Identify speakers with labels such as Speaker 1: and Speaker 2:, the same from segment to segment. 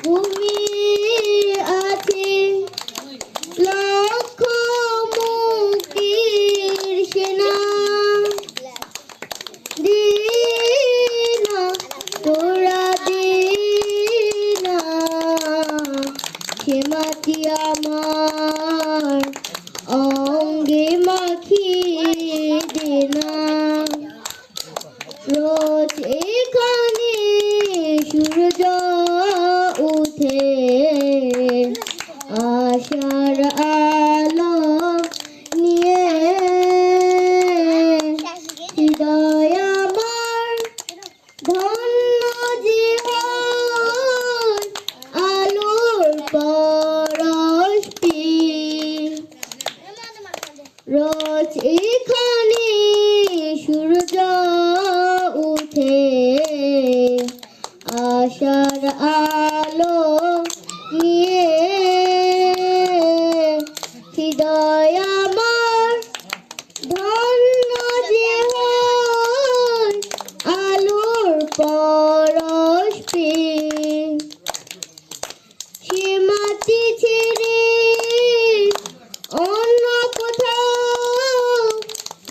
Speaker 1: ভূমি আছে লক্ষ মুক্তির সেনা, দিনা তোরা দিনা সে মাটি আমার অঙ্গে মাখিয়ে দেনা। রোজ এখানে সূর্য উঠে আশার আলো নিয়ে, হৃদয় আমার ধন্য জীবন আলোর পরশ পেয়ে। রোজ এখানে সূর্য উঠে আশার আলো নিয়ে, হৃদয় আমার ধন্য জীবন আলোর পরশ পেয়ে। সে মাটি ছেড়ে অন্য কোথাও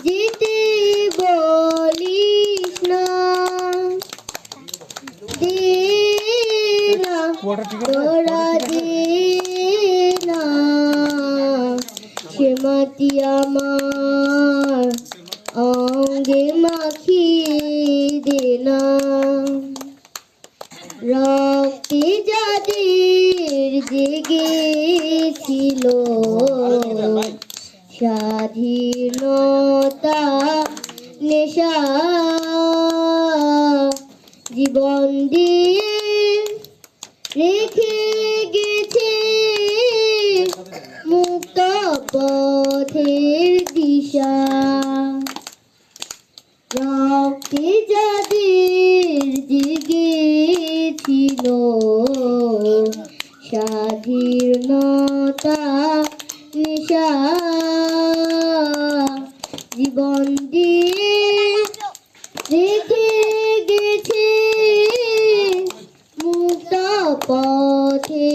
Speaker 1: যেতে বলিস না, দিনা তোরা দিনা সে মাটি আমার অঙ্গে মাখিয়ে দেনা। রক্তে যাদের জেগেছিল স্বাধীনতা নেশা, জীবন দিয়ে রেখে গেছে মুক্ত পথের দিশা। রক্তে যাদের জেগেছিল স্বাধীনতা নেশা, জীবন দিয়ে রেখে গেছে মুক্ত পথে